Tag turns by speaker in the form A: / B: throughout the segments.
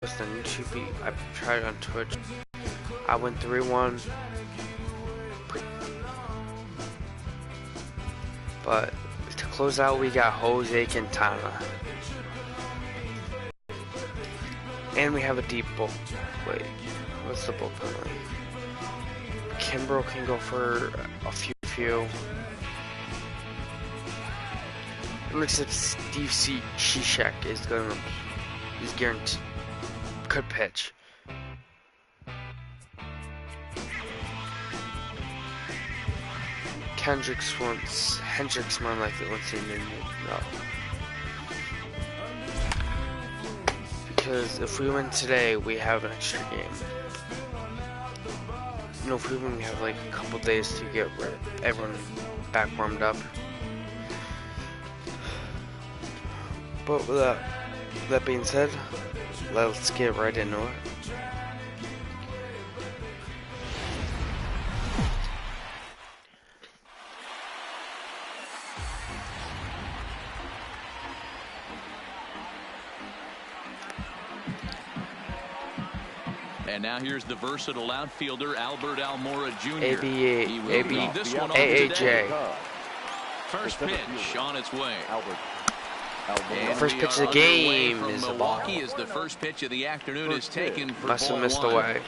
A: on YouTube. I tried on Twitch. I went 3-1. But to close out, we got Jose Quintana. And we have a deep bull. Wait, what's the bullpen like? Kimbrough can go for a few. It looks like Steve Cishek is guaranteed. Could pitch. Hendricks more likely once he knew no. Because if we win today, we have an extra game. You know, if we win, we have like a couple days to get everyone back warmed up. But with that being said, let's get right into it.
B: And now here's the versatile outfielder Albert Almora Jr.
A: AAJ.
B: First pitch on its way.
A: The first pitch of the game is a ball.
B: Milwaukee is the first pitch of the afternoon is taken for
A: Must have
B: ball
A: missed
B: one.
A: away.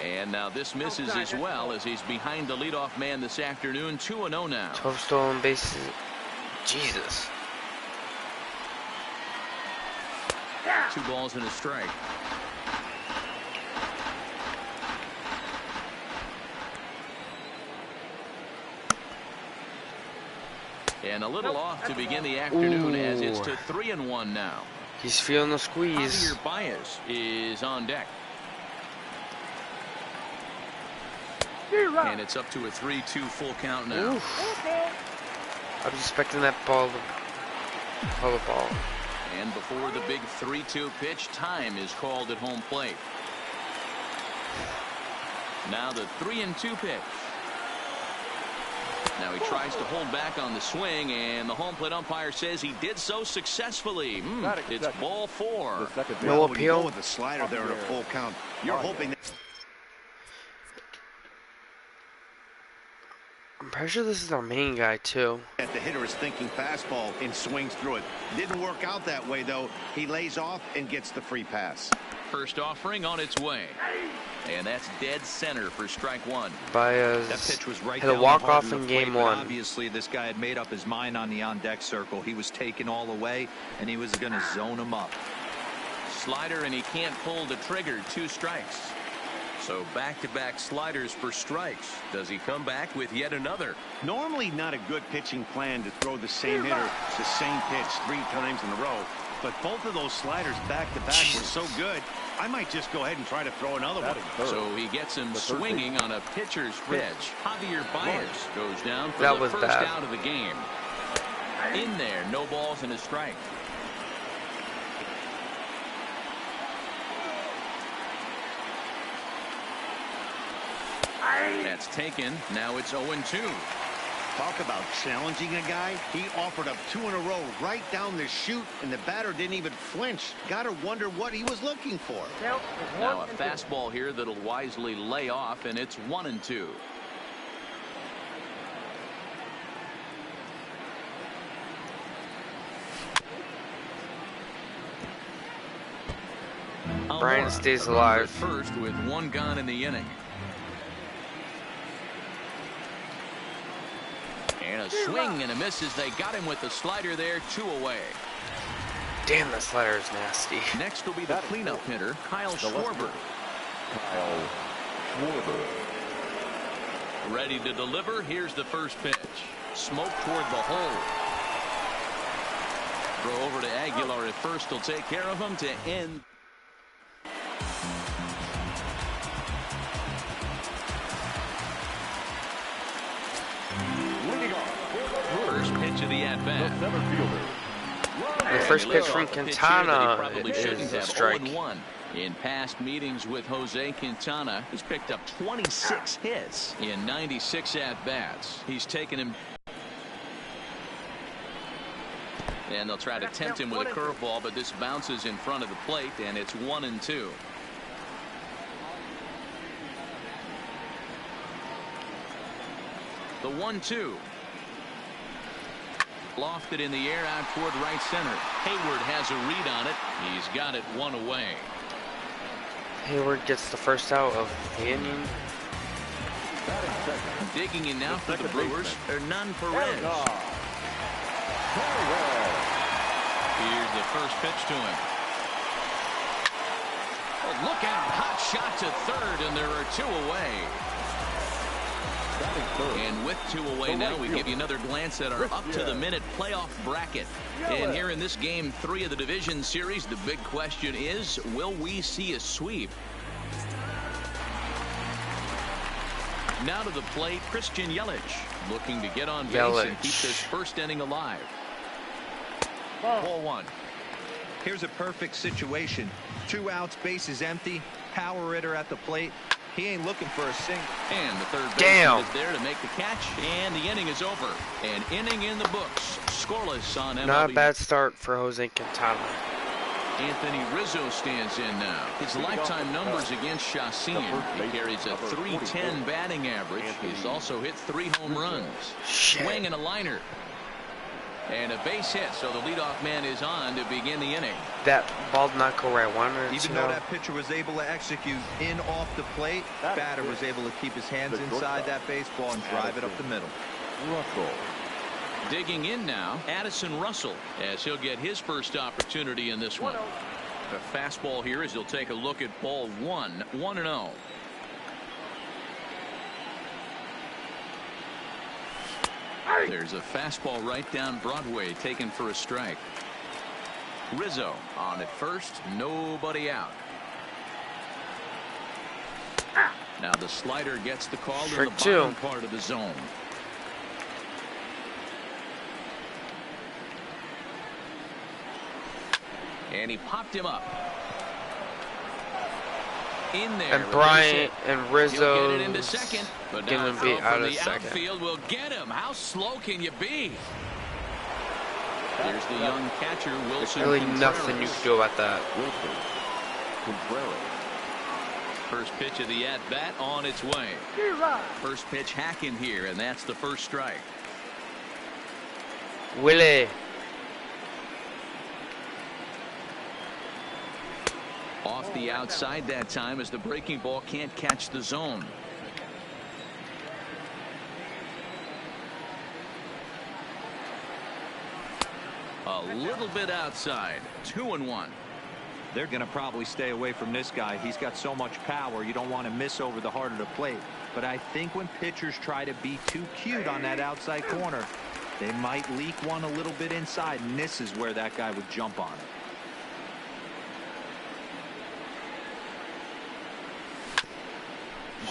B: And now this misses as well as he's behind the leadoff man this afternoon. 2-0 now.
A: 12 stolen bases. Jesus.
B: 2 balls and a strike. And a little off to begin the afternoon as it's to 3-1 now.
A: He's feeling the squeeze.
B: Javier Baez is on deck. And it's up to a 3-2 full count now.
A: Oof. I was expecting that ball to call the ball.
B: And before the big 3-2 pitch, time is called at home plate. Now the 3-2 pitch. Now he tries to hold back on the swing, and the home plate umpire says he did so successfully. It's ball 4.
A: No appeal.
C: With the slider there in a full count, you're hoping that.
A: I'm pretty sure this is our main guy too.
C: The hitter is thinking fastball and swings through it. Didn't work out that way though. He lays off and gets the free pass.
B: First offering on its way. And that's dead center for strike 1.
A: Baez
D: that pitch was right
A: hit a
D: down
A: walk-off
D: the
A: in
D: plate,
A: game
D: but
A: 1.
D: Obviously, this guy had made up his mind on the on-deck circle. He was taken all the way, and he was going to zone him up.
B: Slider, and he can't pull the trigger. 2 strikes. So back-to-back sliders for strikes. Does he come back with yet another?
C: Normally not a good pitching plan to throw the same hitter the same pitch 3 times in a row. But both of those sliders back-to-back were so good, I might just go ahead and try to throw another one.
B: So he gets him swinging on a pitcher's pitch. Javier Baez goes down for the first out of the game. In there, no balls and a strike. That's taken. Now it's 0-2.
C: Talk about challenging a guy. He offered up 2 in a row right down the chute, and the batter didn't even flinch. Gotta wonder what he was looking for.
B: Now a fastball here that'll wisely lay off, and it's 1-2.
A: Brian stays alive.
B: First with 1 gone in the inning. And a swing and a miss as they got him with the slider there. 2 away.
A: Damn, that slider is nasty.
B: Next will be the cleanup hitter, Kyle Schwarber. Ready to deliver. Here's the first pitch. Smoke toward the hole. Throw over to Aguilar at first. Will take care of him to end. First pitch of the at-bat.
A: The first pitch from Quintana is a strike.
B: In past meetings with Jose Quintana, he's picked up 26 hits in 96 at-bats. He's taken him. And they'll try to tempt him with a curveball, but this bounces in front of the plate, and it's 1-2. The 1-2. Lofted in the air out toward right center. Hayward has a read on it. He's got it one away.
A: Hayward gets the first out of the inning.
B: Digging in now for the Brewers, Hernan Perez. Here's the first pitch to him. Oh, look out. Hot shot to third, and there are 2 away. And with 2 away now, we give you another glance at our up-to-the-minute playoff bracket. And here in this game 3 of the division series, the big question is, will we see a sweep? Now to the plate, Christian Yelich, looking to get on base and keep this first inning alive. Ball 1.
D: Here's a perfect situation. 2 outs, bases empty, power hitter at the plate. He ain't looking for a single.
B: And the third baseman is there to make the catch, and the inning is over. An inning in the books. Scoreless on MLB.
A: Not a bad start for Jose Quintana.
B: Anthony Rizzo stands in now. His lifetime numbers against Chacin. He carries a .310 batting average. He's also hit 3 home runs. Swing and a liner. And a base hit, so the leadoff man is on to begin the inning.
A: That ball did not go right.
D: Even though that pitcher was able to execute in off the plate, batter was able to keep his hands inside that baseball and drive it up the middle.
B: Digging in now, Addison Russell, as he'll get his first opportunity in this one. The fastball here as he'll take a look at ball 1, 1-0. There's a fastball right down Broadway, taken for a strike. Rizzo on at first, nobody out. Now the slider gets the call in the bottom part of the zone. And he popped him up. In there.
A: And Bryant and Rizzo
B: get it into second, but now
A: gonna be out of second.
B: Outfield will get him. How slow can you be? There's the young catcher Wilson.
A: Really
B: Contreras.
A: nothing you can do about that.
B: First pitch of the at-bat on its way. First pitch hacking here, and that's the first strike.
A: Willie.
B: Off the outside that time as the breaking ball can't catch the zone. A little bit outside. 2-1.
D: They're going to probably stay away from this guy. He's got so much power. You don't want to miss over the heart of the plate. But I think when pitchers try to be too cute on that outside corner, they might leak one a little bit inside, and this is where that guy would jump on it.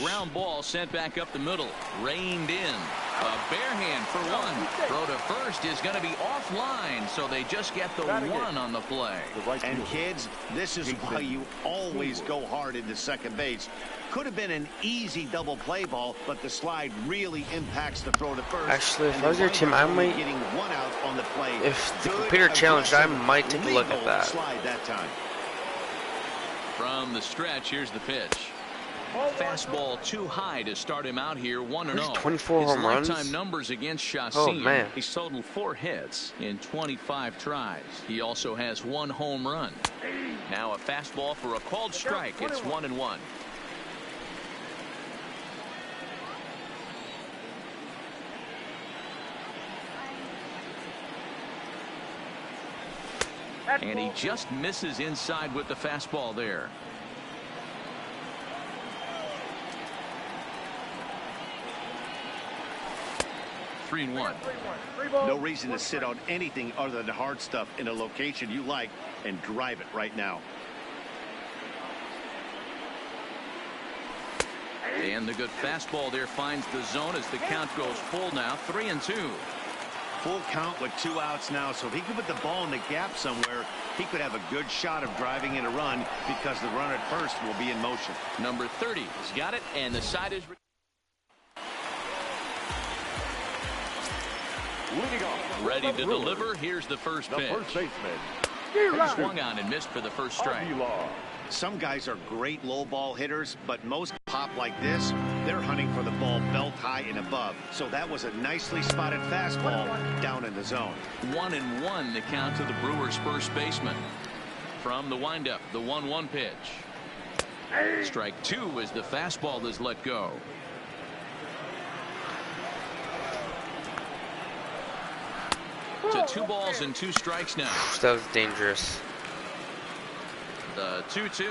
B: Ground ball sent back up the middle. Reined in. A bare hand for one. Throw to first is going to be offline, so they just get the one on the play.
C: And kids, this is why you always go hard into second base. Could have been an easy double play ball, but the slide really impacts the throw to first.
A: Actually, if I was your team, I might.
C: Getting one out on the play.
A: If the computer challenged, I might take a look at that.
C: Slide that time.
B: From the stretch, here's the pitch. Fastball too high to start him out here. 1-0.
A: 24 home runs.
B: His lifetime numbers against Chacin.
A: Oh man.
B: He's totaled 4 hits in 25 tries. He also has 1 home run. Now a fastball for a called strike. It's 1-1. And he just misses inside with the fastball there.
C: No reason to sit on anything other than hard stuff in a location you like and drive it right now.
B: And the good fastball there finds the zone as the count goes full now. 3-2.
C: Full count with 2 outs now, so if he could put the ball in the gap somewhere, he could have a good shot of driving in a run because the runner at first will be in motion.
B: Number 30 has got it, and the side is Ready to deliver. Here's the first pitch. He swung on and missed for the first strike.
C: Some guys are great low ball hitters, but most pop like this, they're hunting for the ball belt high and above. So that was a nicely spotted fastball down in the zone.
B: 1-1 the count to the Brewers' first baseman. From the windup, the 1-1 pitch. Strike two as the fastball is let go. To 2 balls and 2 strikes now.
A: That was dangerous.
B: The 2-2.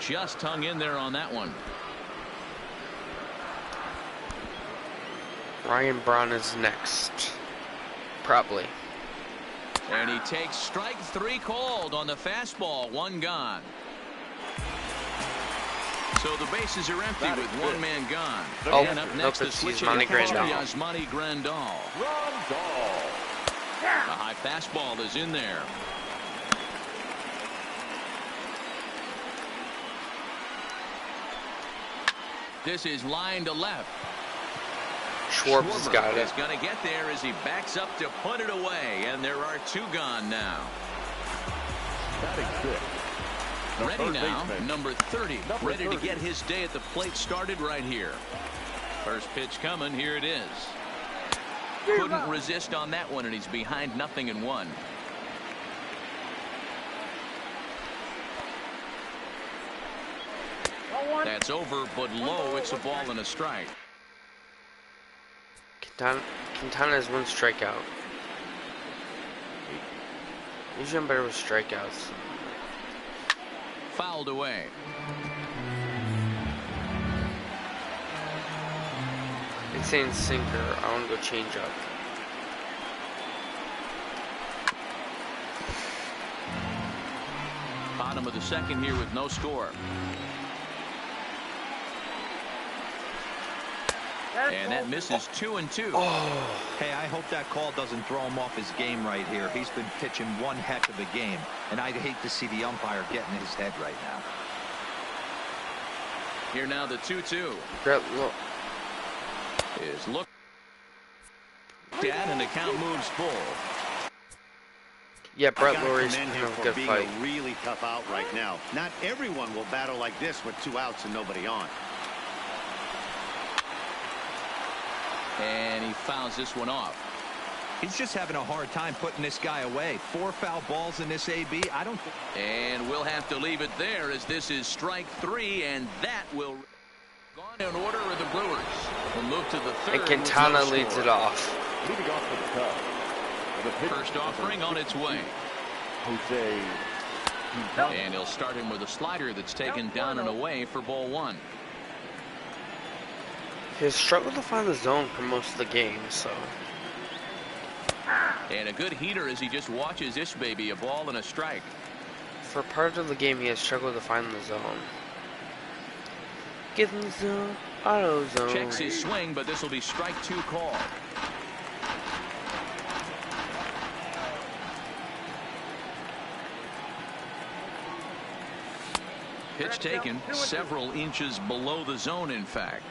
B: Just hung in there on that one.
A: Ryan Braun is next. Probably.
B: And he takes strike 3 called on the fastball. 1 gone. So the bases are empty with 1 man gone.
A: Oh,
B: and up next
A: nope,
B: to switch
A: Yasmani
B: it to
A: Grandal.
B: Yasmani Grandal. A high fastball is in there. This is line to left.
A: Schwarber's got it.
B: Is going to get there as he backs up to put it away, and there are 2 gone now. Ready now, number 30, ready to get his day at the plate started right here. First pitch coming, here it is. Couldn't resist on that one, and he's behind 0-1. That's over, but low. It's a ball and a strike.
A: Quintana has 1 strikeout. Usually I'm better with strikeouts.
B: Fouled away.
A: Insane sinker. I want to go change up.
B: Bottom of the second here with no score. And that misses 2-2.
A: Oh.
D: Hey, I hope that call doesn't throw him off his game right here. He's been pitching one heck of a game, and I'd hate to see the umpire getting in his head right now.
B: Here now the 2-2.
A: Brett, look.
B: Is looked at, and the count moves full.
A: Yeah, Brett
C: Gotta
A: Lurie's
C: commend
A: in
C: him
A: a
C: for
A: good
C: being
A: fight.
C: a really tough out right now. Not everyone will battle like this with 2 outs and nobody on.
B: And he fouls this one off.
D: He's just having a hard time putting this guy away. 4 foul balls in this AB. I don't.
B: And we'll have to leave it there as this is strike 3, and that will gone in order of the Brewers. We'll move to the third.
A: And Quintana leads it off.
E: Leading off for the Cubs.
B: First offering on its way. And he'll start him with a slider that's taken down and away for ball 1.
A: He's struggled to find the zone for most of the game, so.
B: And a good heater as he just watches this baby, a ball and a strike.
A: For part of the game, he has struggled to find the zone. Get in the zone, auto zone.
B: Checks his swing, but this will be strike 2 call. Pitch taken several inches below the zone, in fact.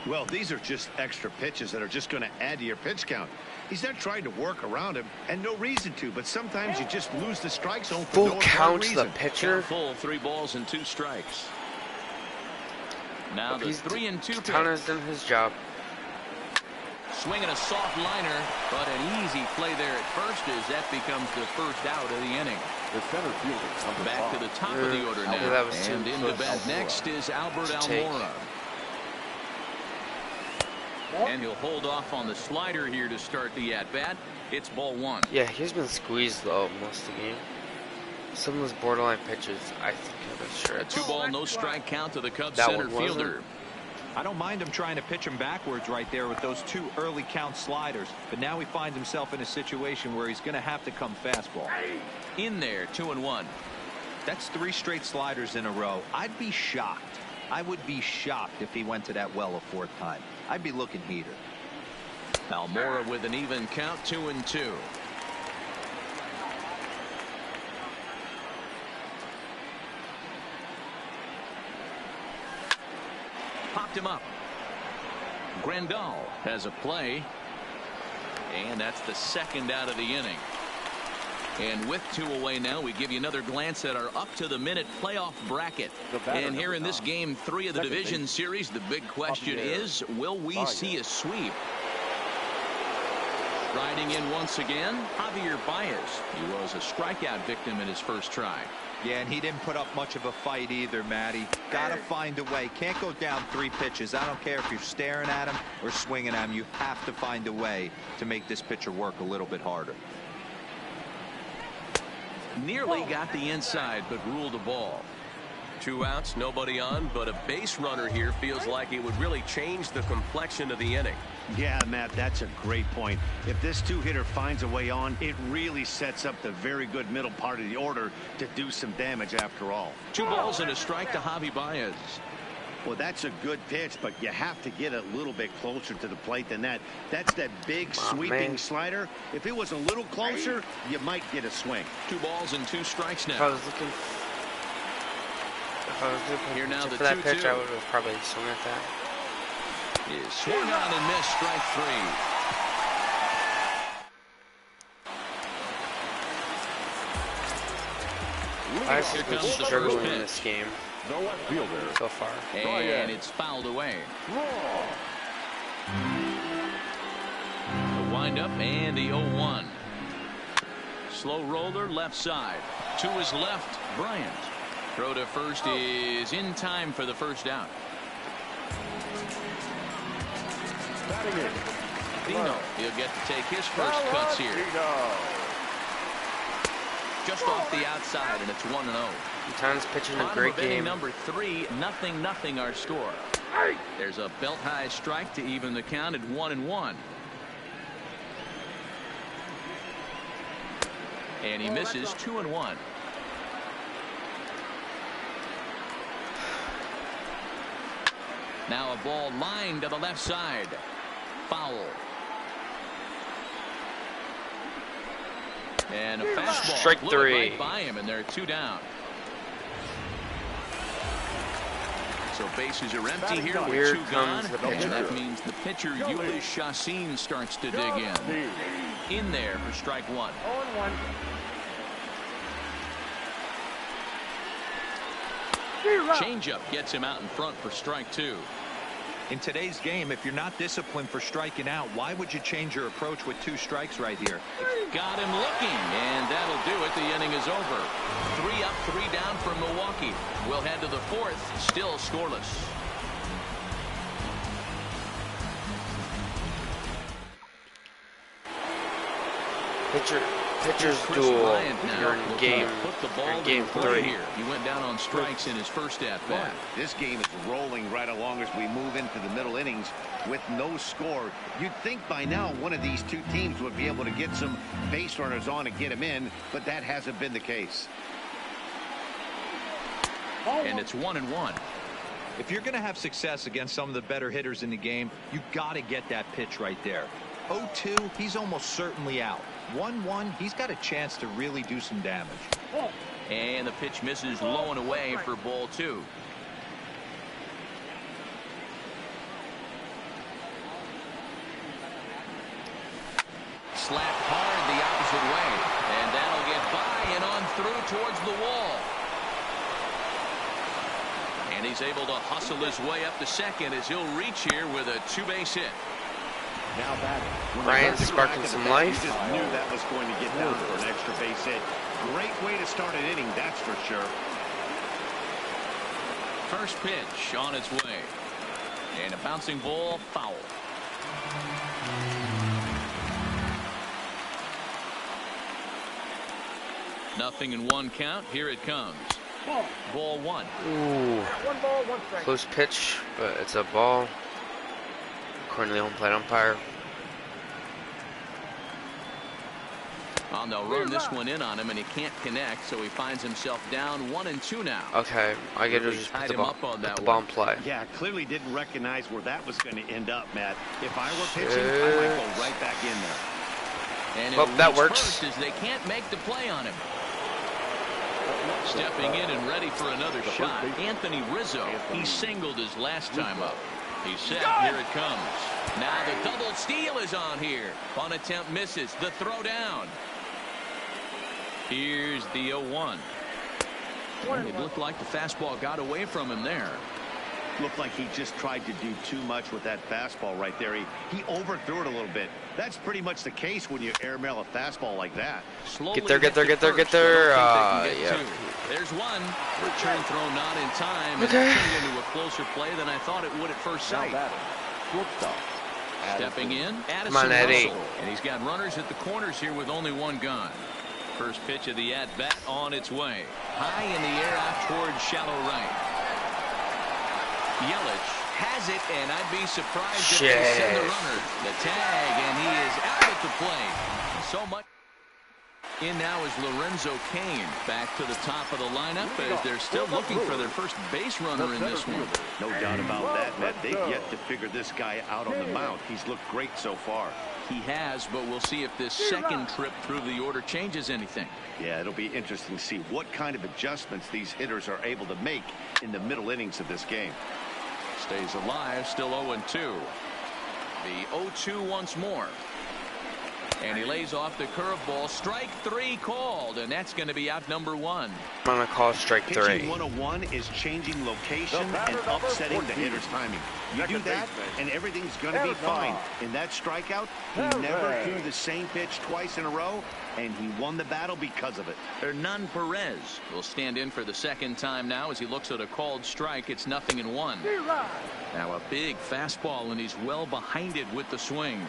C: Well, these are just extra pitches that are just going to add to your pitch count. He's not trying to work around him, and no reason to, but sometimes you just lose the strike zone for
A: Full
C: no
A: count
C: apparent
A: the
C: reason.
A: pitcher.
B: Full 3 balls and 2 strikes. Now the 3-2 pitch.
A: Quintana's done his job.
B: Swinging a soft liner, but an easy play there at first as that becomes the first out of the inning.
E: The center fielder.
B: Back to the top of the order now.
A: that was too
B: And into
A: close.
B: bat next is Albert
A: To take.
B: Almora. And he'll hold off on the slider here to start the at-bat. It's ball 1.
A: Yeah, he's been squeezed though most of the game. Some of those borderline pitches, I think of his
B: A
A: shirt.
B: 2-ball, no strike count to the Cubs
A: That
B: center
A: one wasn't.
B: fielder.
D: I don't mind him trying to pitch him backwards right there with those 2 early count sliders, but now he finds himself in a situation where he's going to have to come fastball.
B: In there, 2-1.
D: That's 3 straight sliders in a row. I'd be shocked. I would be shocked if he went to that well a 4th time. I'd be looking heater.
B: Almora with an even count, 2-2. Popped him up. Grandal has a play. And that's the second out of the inning. And with 2 away now, we give you another glance at our up-to-the-minute playoff bracket. And here in this Game 3 of the division series, the big question is, will we see a sweep? Riding in once again, Javier Baez. He was a strikeout victim in his first try.
D: Yeah, and he didn't put up much of a fight either, Matty. Got to find a way. Can't go down 3 pitches. I don't care if you're staring at him or swinging at him. You have to find a way to make this pitcher work a little bit harder.
B: Nearly got the inside, but ruled a ball.
F: 2 outs, nobody on, but a base runner here feels like it would really change the complexion of the inning.
C: Yeah, Matt, that's a great point. If this 2-hitter finds a way on, it really sets up the very good middle part of the order to do some damage after all.
B: 2 balls and a strike to Javi Baez.
C: Well, that's a good pitch, but you have to get a little bit closer to the plate than that. That's that big sweeping slider. If it was a little closer, you might get a swing.
B: 2 balls and 2 strikes now.
A: If I was looking
B: Here now
A: for
B: the
A: that
B: 2-2.
A: pitch, I would have probably swung at that.
B: Is swung on and missed, strike 3.
A: Baez
B: Here
A: has been
B: comes the
A: struggling
B: first
A: in this game
E: No left fielder.
A: so far.
B: And it's fouled away. The windup and the 0-1. Slow roller left side. To his left, Bryant. Throw to first is in time for the first out. Dino, he'll get to take his first cuts here. Just off the outside, and it's 1-0.
A: Tom's pitching a great game.
B: Number 3, 0-0 our score. There's a belt high strike to even the count at 1-1. And he misses 2-1. Now a ball lined to the left side. Foul. And a fastball.
A: Strike 3.
B: Right by him, and they're 2 down. So bases are empty here with 2 gone. And that means the pitcher, Ulyss Chacin, starts to dig in. In there for strike 1.
E: 0-1.
B: Changeup gets him out in front for strike 2.
D: In today's game, if you're not disciplined for striking out, why would you change your approach with 2 strikes right here?
B: Got him looking, and that'll do it. The inning is over. 3 up, 3 down for Milwaukee. We'll head to the 4th, still scoreless.
A: Pitcher's duel here in game 3.
B: Here. He went down on strikes in his first at-bat.
C: This game is rolling right along as we move into the middle innings with no score. You'd think by now one of these 2 teams would be able to get some base runners on and get them in, but that hasn't been the case.
B: And it's 1-1.
D: If you're going to have success against some of the better hitters in the game, you got to get that pitch right there. 0-2, he's almost certainly out. 1-1, he's got a chance to really do some damage.
B: And the pitch misses low and away for ball 2. Slapped hard the opposite way, and that'll get by and on through towards the wall. And he's able to hustle his way up to second as he'll reach here with a 2-base hit.
C: Now batting.
A: Brian sparking some life.
C: You just knew that was going to get down for an extra base hit. Great way to start an inning, that's for sure.
B: First pitch on its way. And a bouncing ball, foul. Nothing in 1 count. Here it comes. Ball 1.
A: Ooh.
E: 1 ball, 1 strike.
A: Close pitch, but it's a ball. According to the home plate umpire.
B: They'll run this one in on him, and he can't connect, so he finds himself down 1-2 now.
A: Okay, I get to just put the ball in play.
C: Yeah, clearly didn't recognize where that was going to end up, Matt. If I were pitching, I might go right back in there.
B: And
A: well, that works.
B: First as they can't make the play on him. Stepping in and ready for another shot, Anthony Rizzo. He singled his last time up. He's set. Here it comes. Now the double steal is on here. On attempt misses. The throw down. Here's the 0-1. It looked like the fastball got away from him there.
C: Looked like he just tried to do too much with that fastball right there. He overthrew it a little bit. That's pretty much the case when you airmail a fastball like that.
A: Get there, get there, get there, get there.
B: Yeah. There's one. Return throw not in time.
A: Okay.
B: And it turned into a closer play than I thought it would at first sight. Stepping in, Addison
A: Eddie.
B: Russell. And he's got runners at the corners here with only one gone. First pitch of the at-bat on its way. High in the air out towards shallow right. Yelich has it, and I'd be surprised if they send the runner. The tag, and he is out at the plate. So much. In now is Lorenzo Cain back to the top of the lineup as they're still looking for their first base runner in this one.
C: No doubt about that, Matt. They've yet to figure this guy out on the mound. He's looked great so far.
B: He has, but we'll see if this second trip through the order changes anything.
C: Yeah, it'll be interesting to see what kind of adjustments these hitters are able to make in the middle innings of this game.
B: Stays alive, still 0-2. The 0-2 once more. And he lays off the curveball. Strike 3 called, and that's going to be out number 1.
A: I'm going to call strike 3.
C: Pitching 101 is changing location and upsetting the hitter's timing. You do that, and everything's going to be fine. In that strikeout, he never threw the same pitch twice in a row, and he won the battle because of it.
B: Hernan Perez will stand in for the second time now as he looks at a called strike. It's 0-1. Now a big fastball, and he's well behind it with the swing.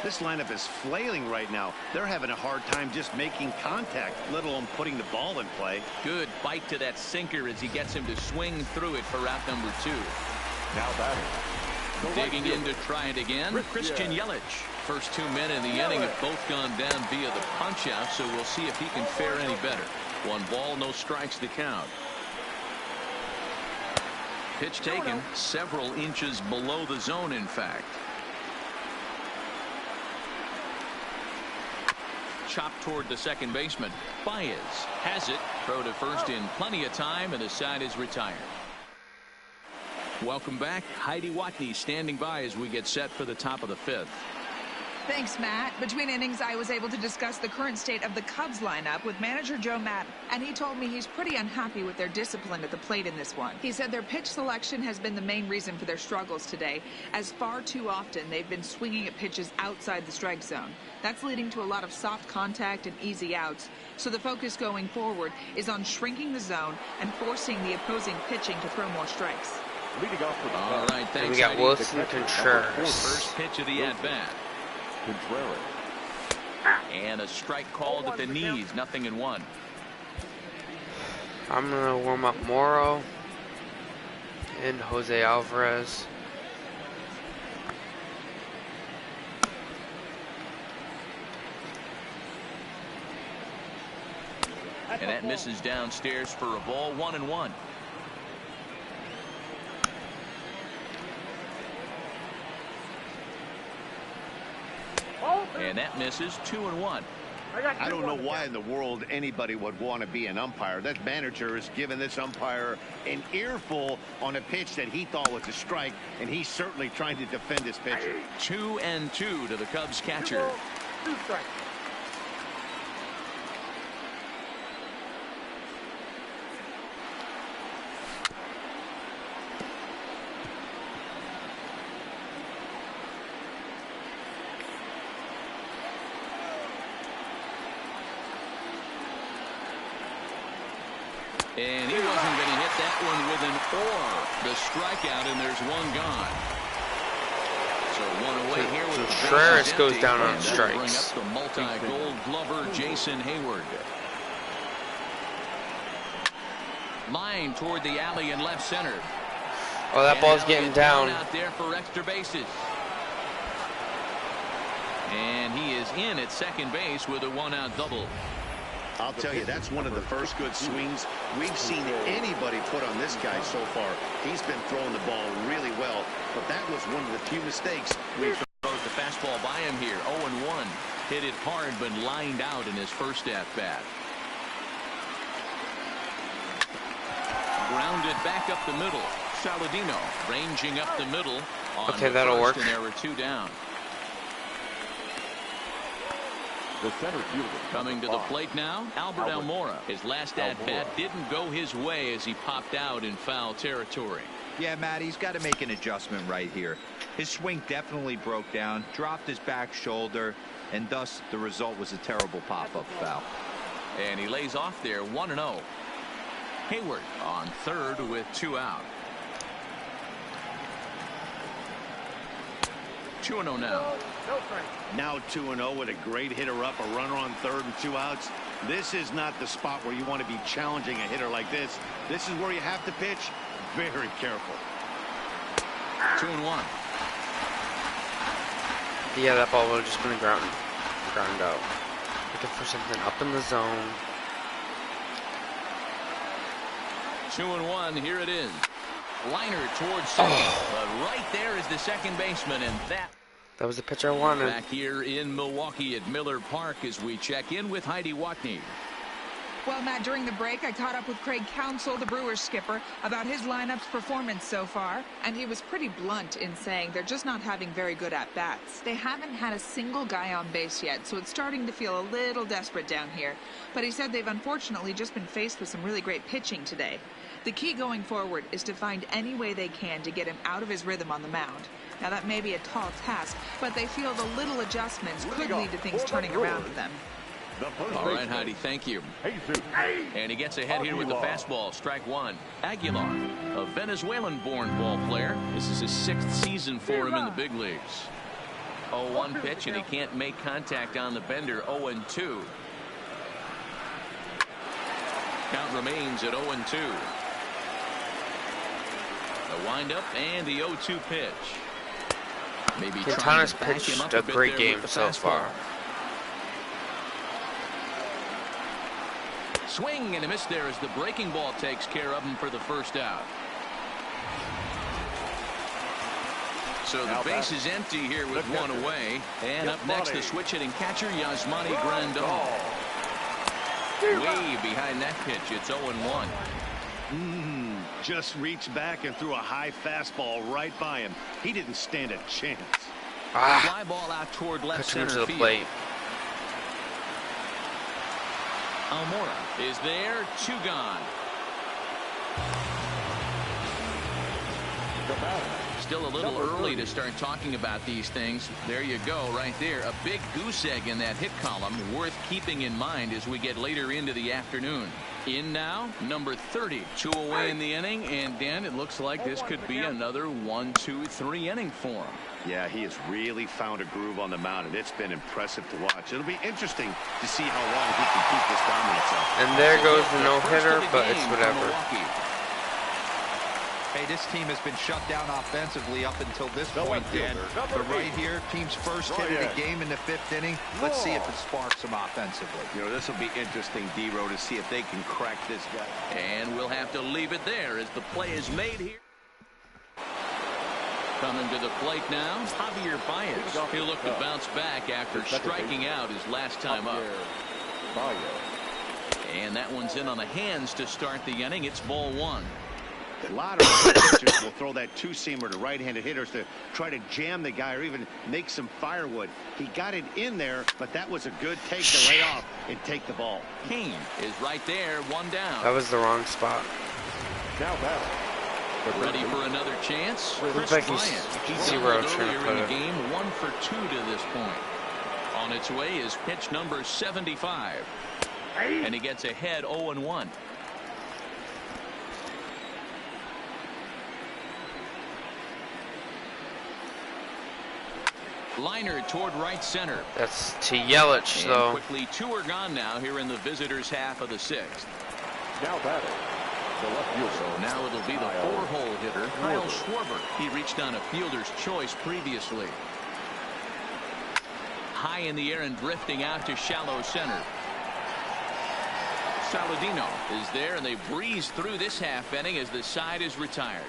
C: This lineup is flailing right now. They're having a hard time just making contact, let alone putting the ball in play.
B: Good bite to that sinker as he gets him to swing through it for out number 2.
E: Now batting.
B: Digging in to try it again, Christian Yelich. First 2 men in the inning have both gone down via the punch-out, so we'll see if he can fare any better. 1 ball, no strikes to count. Pitch taken several inches below the zone, in fact. Chopped toward the second baseman. Baez has it. Throw to first in plenty of time, and the side is retired. Welcome back. Heidi Watney standing by as we get set for the top of the 5th.
G: Thanks, Matt. Between innings, I was able to discuss the current state of the Cubs lineup with manager Joe Madden, and he told me he's pretty unhappy with their discipline at the plate in this one. He said their pitch selection has been the main reason for their struggles today, as far too often they've been swinging at pitches outside the strike zone. That's leading to a lot of soft contact and easy outs. So the focus going forward is on shrinking the zone and forcing the opposing pitching to throw more strikes.
E: Leading off for the
B: All right, thanks.
A: And we got
B: Heidi.
A: Wilson Contreras.
B: First pitch of the at-bat. And a strike called at the knees. 0-1.
A: I'm going to warm up Morrow and Jose Alvarez.
B: And that misses downstairs for a ball. 1-1. And that misses. 2-1.
C: I don't know why in the world anybody would want to be an umpire. That manager has given this umpire an earful on a pitch that he thought was a strike, and he's certainly trying to defend his pitcher.
B: 2-2 to the Cubs catcher.
E: 2 strikes.
B: And he wasn't going to hit that one with an or. The strikeout, and there's 1 gone. So 1 away here with the
A: Contreras goes
B: empty,
A: down on
B: and that'll bring
A: strikes.
B: up the multi-gold glover Jason Hayward. Line toward the alley in left center.
A: Oh, that
B: And
A: ball's
B: now
A: getting
B: it's
A: down.
B: out there for extra bases. And he is in at second base with a 1-out double.
C: I'll tell you, that's one of the first good swings we've seen anybody put on this guy so far. He's been throwing the ball really well, but that was one of the few mistakes we've
B: Throws the fastball by him here. 0-1. Hit it hard, but lined out in his first at-bat. Grounded back up the middle. Saladino ranging up the middle on
A: Okay,
B: the
A: that'll
B: first,
A: work.
B: and there were 2 down.
E: The center fielder.
B: Coming to the plate now, Albert Almora. His last at-bat didn't go his way as he popped out in foul territory.
D: Yeah, Matt, he's got to make an adjustment right here. His swing definitely broke down, dropped his back shoulder, and thus the result was a terrible pop-up foul.
B: And he lays off there 1-0. Hayward on third with 2 out. 2-0 now.
C: Now 2-0 with a great hitter up, a runner on third and 2 outs. This is not the spot where you want to be challenging a hitter like this. This is where you have to pitch very careful.
B: 2-1.
A: Yeah, that ball would have just been ground out. Looking for something up in the zone.
B: 2-1. Here it is. Liner towards center. But right there is the second baseman, and
A: that was the pitch I wanted.
B: back here in Milwaukee at Miller Park as we check in with Heidi Watney.
G: Well, Matt, during the break, I caught up with Craig Counsell, the Brewers skipper, about his lineup's performance so far, and he was pretty blunt in saying they're just not having very good at-bats. They haven't had a single guy on base yet, so it's starting to feel a little desperate down here. But he said they've unfortunately just been faced with some really great pitching today. The key going forward is to find any way they can to get him out of his rhythm on the mound. Now, that may be a tall task, but they feel the little adjustments could lead to things turning around with them.
B: All right, Heidi, thank you. And he gets ahead here with the fastball. Strike 1. Aguilar, a Venezuelan-born ball player. This is his 6th season for him in the big leagues. 0-1 pitch, and he can't make contact on the bender. 0-2. Count remains at 0-2. The windup and the 0-2 pitch. Maybe
A: Quintana's
B: trying to back him up
A: pitched a
B: bit
A: great
B: there
A: game
B: with the
A: so
B: fastball.
A: far.
B: Swing and a miss there as the breaking ball takes care of him for the first out. So the base is empty here with 1 away. And up next, the switch hitting catcher, Yasmani Grandal. Way behind that pitch. It's 0-1.
C: Just reached back and threw a high fastball right by him. He didn't stand a chance.
B: Fly ball out toward left
A: Pitch him to
B: center
A: the
B: field.
A: plate.
B: Almora is there. 2 gone. Still a little early to start talking about these things. There you go, right there. A big goose egg in that hit column, worth keeping in mind as we get later into the afternoon. In now, number 30. 2 away in the inning, and Dan, it looks like this could be another 1-2-3 inning for him.
C: Yeah, he has really found a groove on the mound, and it's been impressive to watch. It'll be interesting to see how long he can keep this dominance up.
A: And there goes the no-hitter, but it's whatever.
D: Hey, this team has been shut down offensively up until this point, Dan. But right here, team's first hit of the game in the 5th inning. Let's see if it sparks them offensively.
C: You know, this will be interesting, D-Row, to see if they can crack this guy.
B: And we'll have to leave it there as the play is made here. Coming to the plate now, Javier Baez. He'll look to bounce back after striking out his last time up. And that one's in on the hands to start the inning. It's ball 1.
C: A lot of pitchers will throw that 2-seamer to right-handed hitters to try to jam the guy or even make some firewood. He got it in there, but that was a good take to lay off and take the ball.
B: Kane is right there, 1 down.
A: That was the wrong spot.
E: Now back.
B: Ready for another chance. Chris
A: like
B: Bryant.
A: you
B: He's
A: see
B: doubled
A: where I was trying to
B: earlier
A: put
B: in the
A: it.
B: game, 1 for 2 to this point. On its way is pitch number 75. And he gets ahead 0-1. Liner toward right center.
A: That's to Yelich,
B: And
A: though.
B: quickly 2 are gone now here in the visitors' half of the 6th.
E: Now batting. The left fielder.
B: So now it'll be the 4-hole hitter, Kyle Schwarber. He reached on a fielder's choice previously. High in the air and drifting out to shallow center. Saladino is there, and they breeze through this half inning as the side is retired.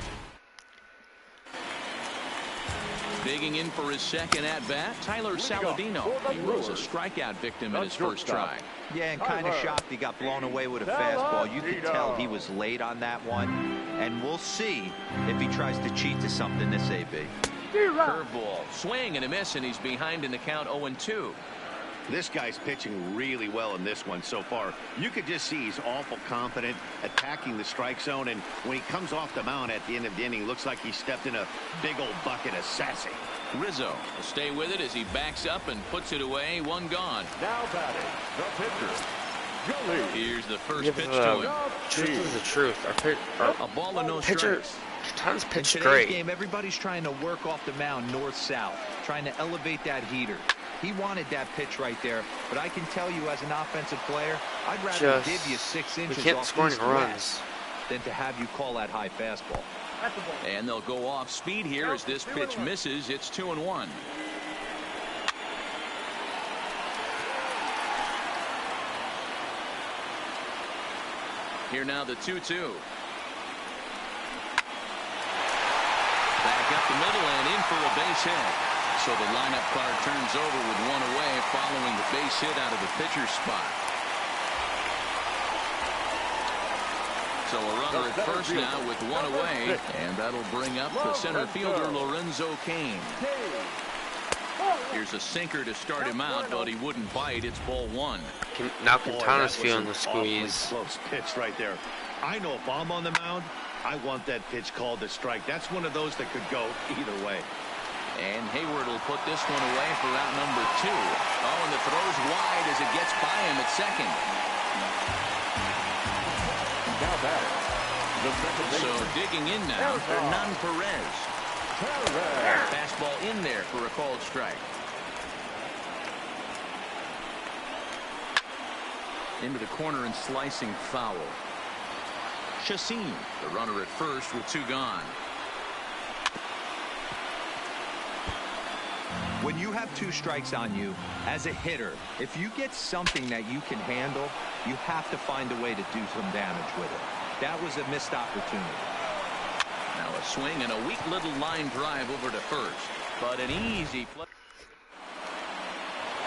B: Digging in for his second at-bat, Tyler Saladino. He was a strikeout victim in his first try.
D: Yeah, and kind of shocked he got blown away with a fastball. You could tell he was late on that one. And we'll see if he tries to cheat to something this AB.
B: Curveball, swing and a miss, and he's behind in the count 0-2.
C: This guy's pitching really well in this one so far. You could just see he's awful confident attacking the strike zone, and when he comes off the mound at the end of the inning, looks like he stepped in a big old bucket of sassy.
B: Rizzo will stay with it as he backs up and puts it away. One gone.
E: Now batting, the pitcher, Gully.
B: Here's the first pitch to him.
A: Truth is the truth. Our
B: A ball and no
A: pitcher,
B: strikes.
A: Tons
D: In
A: pitched
D: today's
A: great.
D: game, everybody's trying to work off the mound north-south, trying to elevate that heater. He wanted that pitch right there, but I can tell you as an offensive player, I'd rather give you 6 inches
A: we can't
D: off
A: score any
D: east-west
A: runs
D: than to have you call that high fastball.
B: And they'll go off speed here as this pitch misses. It's 2-1. Here now the 2-2. Back up the middle and in for a base hit. So the lineup card turns over with one away following the base hit out of the pitcher's spot. So a runner at first now with one away, and that'll bring up the center fielder Lorenzo Cain. Here's a sinker to start him out, but he wouldn't bite. It's ball one.
A: Now
C: Boy,
A: Quintana's
C: that was
A: feeling
C: an
A: the squeeze.
C: awfully close pitch right there. I know if I'm on the mound, I want that pitch called a strike. That's one of those that could go either way.
B: And Hayward will put this one away for out number 2. Oh, and the throw's wide as it gets by him at second.
E: Now batting, the second
B: So
E: baseman,
B: digging in now, Hernan Perez. Fastball in there for a called strike. Into the corner and slicing foul. Chassin, the runner at first with 2 gone.
D: When you have 2 strikes on you, as a hitter, if you get something that you can handle, you have to find a way to do some damage with it. That was a missed opportunity.
B: Now a swing and a weak little line drive over to first. But an easy play.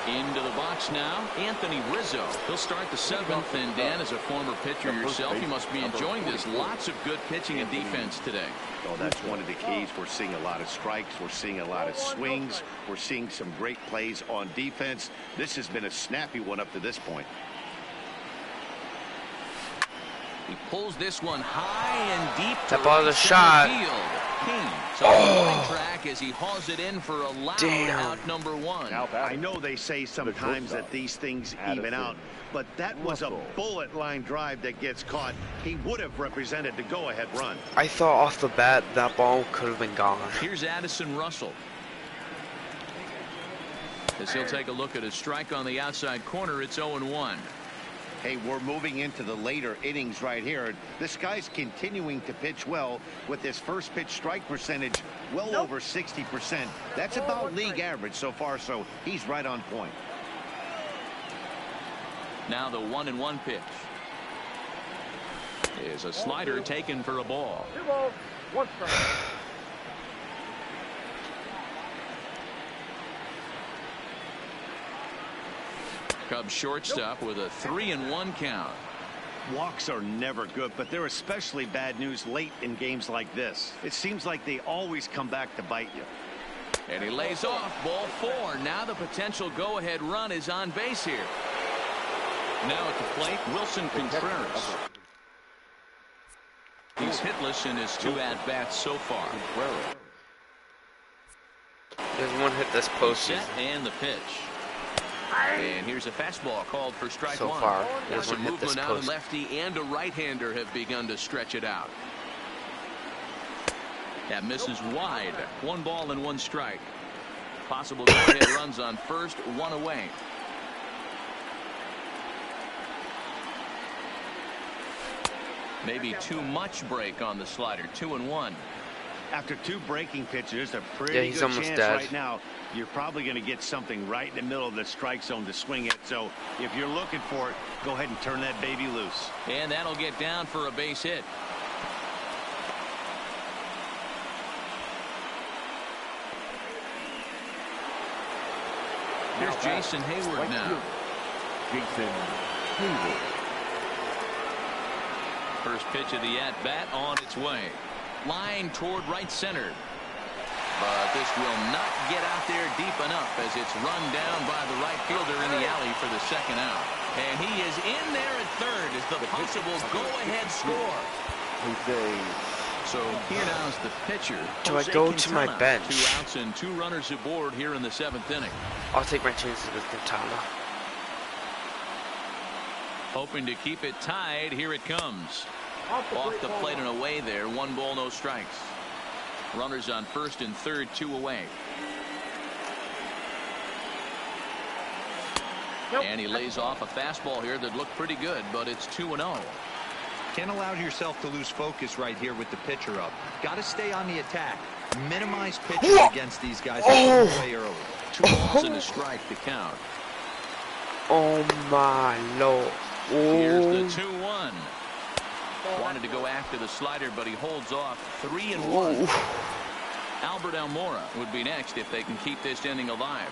B: Into the box now, Anthony Rizzo. He'll start the 7th, and Dan, as a former pitcher yourself, you must be enjoying this. Lots of good pitching and defense today.
C: Oh, that's one of the keys. We're seeing a lot of strikes. We're seeing a lot of swings. We're seeing some great plays on defense. This has been a snappy one up to this point.
B: He pulls this one high and deep.
A: That ball is a shot.
B: So on track as he hauls it in for a loud out number 1.
E: now batting.
C: I know they say sometimes that these things even out, but that was a bullet line drive that gets caught. He would have represented the go-ahead run.
A: I thought off the bat that ball could have been gone.
B: Here's Addison Russell. As he'll take a look at a strike on the outside corner, it's 0-1.
C: Hey, we're moving into the later innings right here. This guy's continuing to pitch well with his first pitch strike percentage well over 60%. That's about league average so far, so he's right on point.
B: Now the 1-1 pitch is a slider taken for a ball.
E: 2 balls, 1 strike.
B: Cubs shortstop with a 3-1 count.
C: Walks are never good, but they're especially bad news late in games like this. It seems like they always come back to bite you.
B: And he lays off. Ball 4. Now the potential go-ahead run is on base here. Now at the plate, Wilson Contreras. He's hitless in his 2 at-bats so far.
A: There's 1 hit this postseason.
B: Set and the pitch. And here's a fastball called for strike
A: So
B: 1.
A: far,
B: There's some
A: hit this
B: movement out. A
A: post.
B: lefty and a right-hander have begun to stretch it out. That misses wide. 1 ball and 1 strike. Possible go-ahead runs on first, 1 away. Maybe too much break on the slider. 2-1.
C: After 2 breaking pitches, there's a
A: Yeah,
C: pretty
A: he's
C: good
A: almost
C: chance
A: dead.
C: right now you're probably going to get something right in the middle of the strike zone to swing it. So if you're looking for it, go ahead and turn that baby loose.
B: And that'll get down for a base hit. Jason Hayward now.
E: Jason Hayward.
B: First pitch of the at-bat on its way. Line toward right center. But this will not get out there deep enough as it's run down by the right fielder in the alley for the second out. And he is in there at third as the possible go-ahead score. So here now's the pitcher.
A: Do I go to my bench?
B: 2 outs and 2 runners aboard here in the 7th inning.
A: I'll take my chances with Quintana.
B: Hoping to keep it tied. Here it comes. Off the plate and away there. 1 ball, no strikes. Runners on first and third, 2 away. And he lays off a fastball here that looked pretty good, but it's 2-0.
D: Can't allow yourself to lose focus right here with the pitcher up. Got to stay on the attack. Minimize pitches against these guys way early.
B: 2 balls and a strike to count.
A: Oh my lord.
B: Here's the 2-1. Wanted to go after the slider, but he holds off. 3-1. Albert Almora would be next if they can keep this inning alive.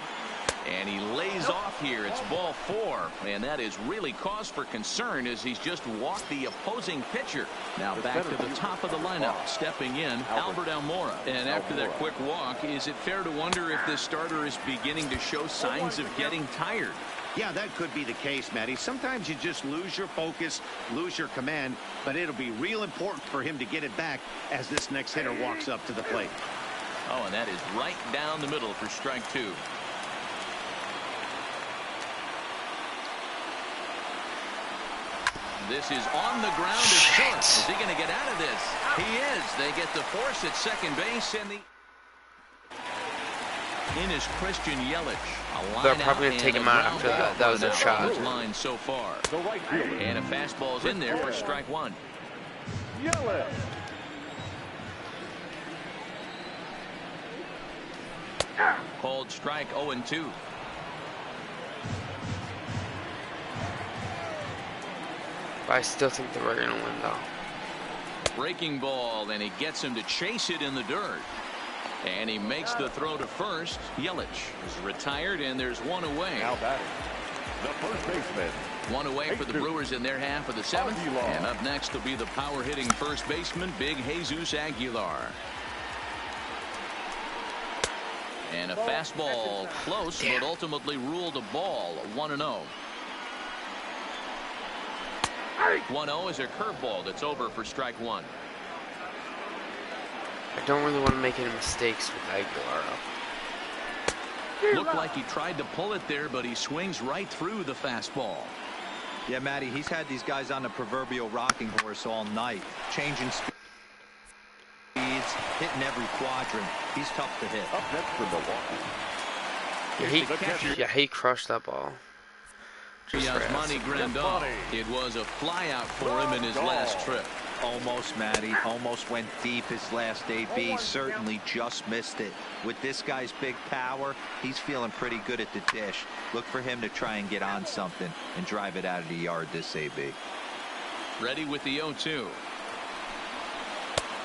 B: And he lays off here. It's ball 4. And that is really cause for concern as he's just walked the opposing pitcher. Now back to the top of the lineup. Stepping in, Albert Almora. And after that quick walk, is it fair to wonder if this starter is beginning to show signs of getting tired?
C: Yeah, that could be the case, Matty. Sometimes you just lose your focus, lose your command, but it'll be real important for him to get it back as this next hitter walks up to the plate.
B: Oh, and that is right down the middle for strike 2. This is on the ground as short. Is he going to get out of this? He is. They get the force at second base, and in is Christian Yelich.
A: They're probably going to take him out after that. That was their shot.
B: Line so far. And a fastball's in there for strike 1.
E: Yelich.
B: Called strike 0-2.
A: I still think that we're going to win, though.
B: Breaking ball, and he gets him to chase it in the dirt. And he makes the throw to first. Yelich is retired, and there's 1 away.
E: Now batting, the first baseman.
B: 1 away for the Brewers in their half of the 7th. And up next will be the power-hitting first baseman, Big Jesus Aguilar. And a fastball close, but ultimately ruled a ball. 1-0. 1-0 is a curveball that's over for strike 1.
A: I don't really want to make any mistakes with Aguilar up.
B: Looked like he tried to pull it there, but he swings right through the fastball.
D: Yeah, Matty, he's had these guys on the proverbial rocking horse all night. Changing speeds, hitting every quadrant. He's tough to hit.
E: Up next for Milwaukee.
A: Yeah, he crushed that ball.
B: Yasmani Grandal. It was a flyout for him in his last trip.
D: Almost, Matty. Almost went deep his last AB. Certainly just missed it. With this guy's big power, he's feeling pretty good at the dish. Look for him to try and get on something and drive it out of the yard this AB.
B: Ready with the 0-2.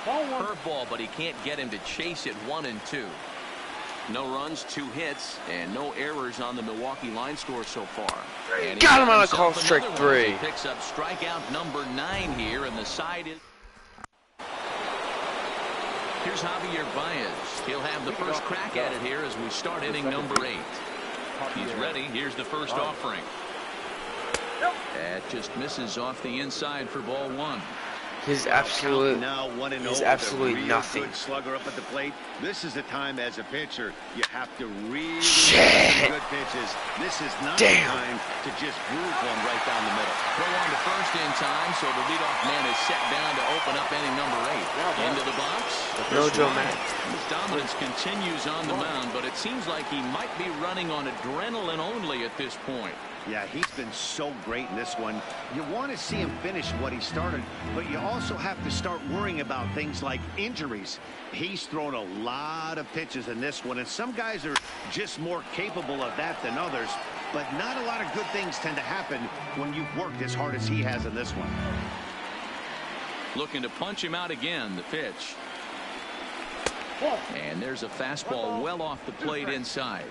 B: Curveball, but he can't get him to chase it. 1-2. No runs, 2 hits, and no errors on the Milwaukee line score so far. And
A: got him on a call, strike 3.
B: He picks up strikeout number 9 here, and the side is. Here's Javier Baez. He'll have the first crack at it here as we start inning number 8. He's ready. Here's the first offering. That just misses off the inside for ball 1.
A: He's absolutely nothing.
C: Good slugger up at the plate. This is the time as a pitcher you have to really
A: Shit.
C: good pitches. This is not the time to just groove one right down the middle.
B: Throw on to first in time, so the leadoff man is set down to open up inning number 8. Into the box.
A: No Joe Matt.
B: His dominance continues on the mound, but it seems like he might be running on adrenaline only at this point.
C: Yeah, he's been so great in this one. You want to see him finish what he started, but you also have to start worrying about things like injuries. He's thrown a lot of pitches in this one, and some guys are just more capable of that than others, but not a lot of good things tend to happen when you've worked as hard as he has in this one.
B: Looking to punch him out again, the pitch. And there's a fastball well off the plate inside.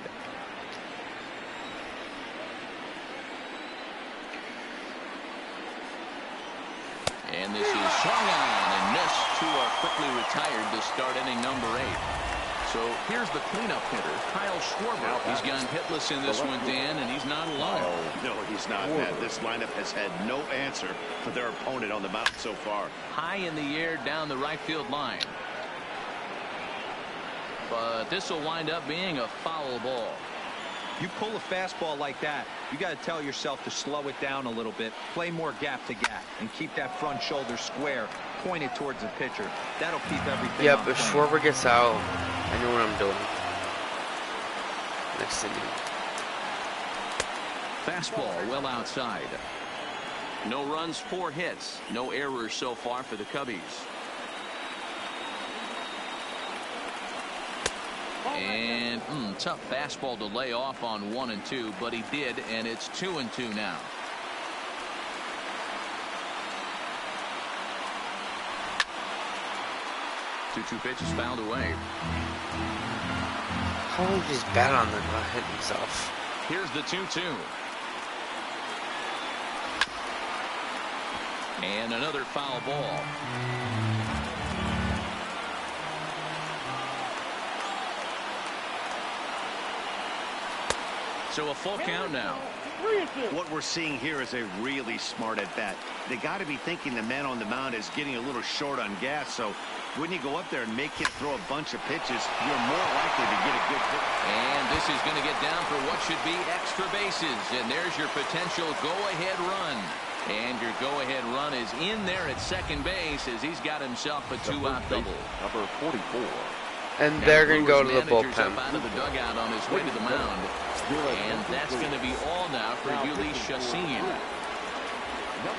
B: And this is swung on and missed. Two are quickly retired to start inning number 8. So here's the cleanup hitter, Kyle Schwarber. He's gone hitless in this one, Dan, and he's not alone.
C: Oh, no, he's not, Matt. This lineup has had no answer for their opponent on the mound so far.
B: High in the air down the right field line. But this will wind up being a foul ball.
D: You pull a fastball like that, you got to tell yourself to slow it down a little bit, play more gap to gap, and keep that front shoulder square, pointed towards the pitcher. That'll keep everything.
A: Yeah, but Schwarber gets out. I know what I'm doing. Next inning.
B: Fastball well outside. No runs, 4 hits. No errors so far for the Cubbies. And tough fastball to lay off on 1 and 2, but he did, and it's 2 and 2 now. Two pitches fouled away.
A: How long did his bat on the hit himself?
B: Here's the 2-2. And another foul ball. So a full count now.
C: What we're seeing here is a really smart at bat. They got to be thinking the man on the mound is getting a little short on gas. So when you go up there and make him throw a bunch of pitches, you're more likely to get a good hit.
B: And this is going to get down for what should be extra bases. And there's your potential go-ahead run. And your go-ahead run is in there at second base as he's got himself a 2-out double.
E: Number 44.
A: And they're going to go to the
B: Up
A: bullpen.
B: out of the dugout on his way to the mound. And that's going to be all now for Yuli Chassin.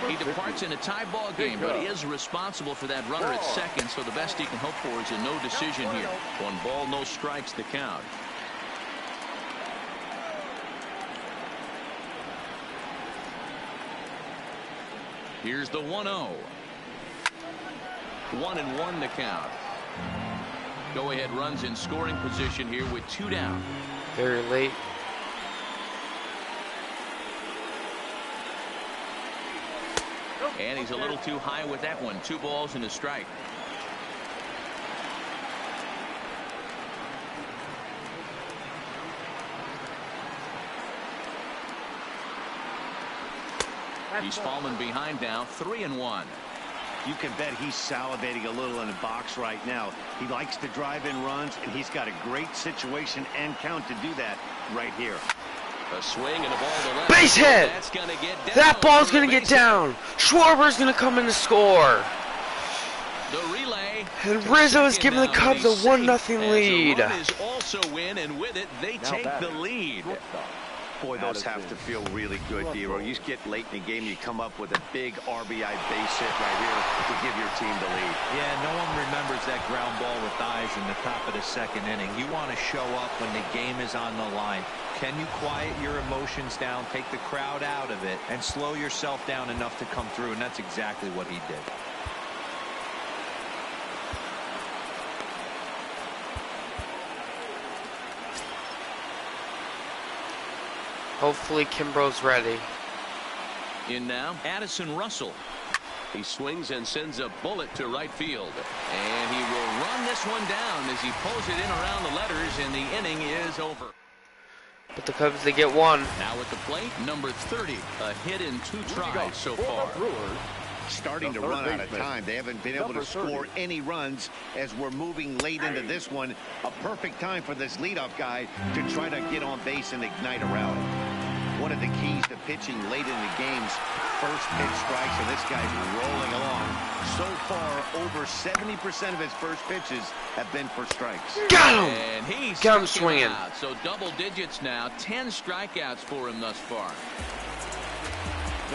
B: He departs in a tie ball game, but he is responsible for that runner at second, so the best he can hope for is a no decision here. 1 ball, no strikes the count. Here's the 1-0. 1-1 the count. Go-ahead runs in scoring position here with 2 down.
A: Very late.
B: And he's a little too high with that one. 2 balls and a strike. He's fallen behind now, 3-1.
C: You can bet he's salivating a little in the box right now. He likes to drive in runs, and he's got a great situation and count to do that right here.
B: A swing and a ball to left.
A: Base hit!
B: That's gonna get down.
A: That ball's going to get down. Schwarber's going to come in to score.
B: The relay.
A: And Rizzo is giving the Cubs a 1-0 lead.
B: The run is also in, and with it, they take the lead.
C: Boy, those have to feel really good, D-Row. You get late in the game, you come up with a big RBI base hit right here to give your team the lead.
D: Yeah, no one remembers that ground ball with eyes in the top of the second inning. You want to show up when the game is on the line. Can you quiet your emotions down, take the crowd out of it, and slow yourself down enough to come through? And that's exactly what he did.
A: Hopefully Kimbrough's ready.
B: In now, Addison Russell. He swings and sends a bullet to right field. And he will run this one down as he pulls it in around the letters, and the inning is over.
A: But the Cubs, they get 1.
B: Now at the plate, number 30. A hit in 2 tries so far.
C: Starting to run out of time. They haven't been able to score any runs as we're moving late into this one. A perfect time for this leadoff guy to try to get on base and ignite a rally. One of the keys to pitching late in the games, first pitch strikes, and this guy's rolling along. So far, over 70% of his first pitches have been for strikes.
A: Got him!
B: And he's
A: got him swinging.
B: So double digits now, 10 strikeouts for him thus far.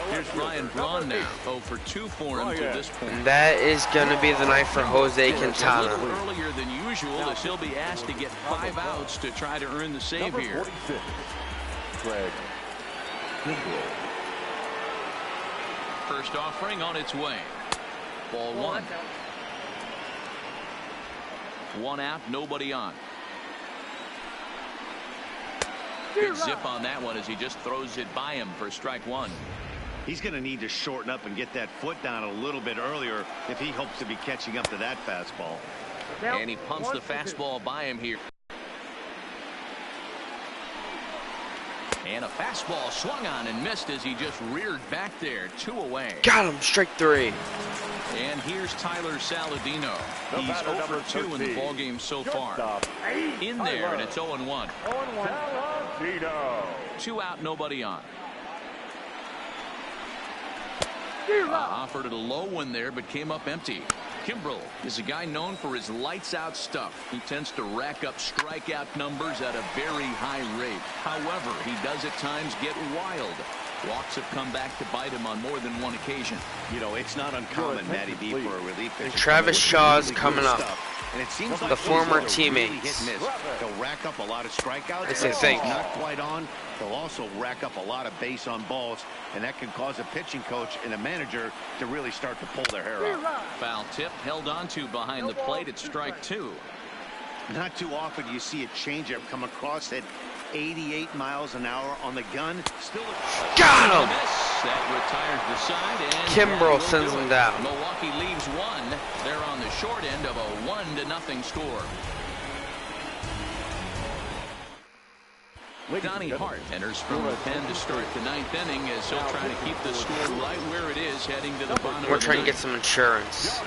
B: Here's Ryan Braun now, 0 for 2 for him to this point.
A: And that is going to be the night for Jose Quintana.
B: A little earlier than usual, as he'll be asked to get 5 outs to try to earn the save here. First offering on its way. Ball 1. 1 out, nobody on. Good zip on that one as he just throws it by him for strike 1.
C: He's going to need to shorten up and get that foot down a little bit earlier if he hopes to be catching up to that fastball.
B: And he pumps the fastball by him here. And a fastball swung on and missed as he just reared back there. 2 away.
A: Got him. Strike 3.
B: And here's Tyler Saladino. He's 0 for 2 in the ballgame so far. In there, and it's 0-1. 2 out, nobody on. Offered it a low one there, but came up empty. Kimbrel is a guy known for his lights-out stuff. He tends to rack up strikeout numbers at a very high rate. However, he does at times get wild. Walks have come back to bite him on more than one occasion.
C: You know, it's not uncommon, Matty B, for a relief pitcher.
A: And Travis Shaw's coming up.
C: And it seems like
A: the former
C: really
A: teammates.
C: They'll rack up a lot of strikeouts.
A: It's a thing.
C: Not quite on. They'll also rack up a lot of base on balls, and that can cause a pitching coach and a manager to really start to pull their hair out.
B: Foul tip held onto behind the plate at strike 2.
C: Not too often you see a changeup come across at 88 miles an hour on the gun. Still
A: got him.
B: That retires the side, and
A: Kimbrel sends him down.
B: Milwaukee leaves 1. They're on the short end of a 1-0 score. Donnie Hart enters from the pen to start the 9th inning as he'll try to keep the score right where it is heading to the bottom.
A: We're trying to get some insurance.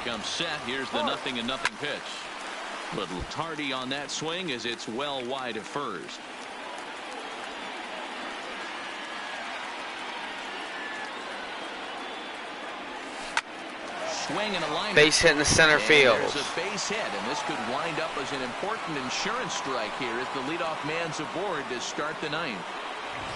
B: Comes set. Here's the 0-0 pitch. Little tardy on that swing as it's well wide of first. Swing and a line.
A: Base hit in the center field.
B: There's a base hit, and this could wind up as an important insurance strike here as the leadoff man's aboard to start the 9th.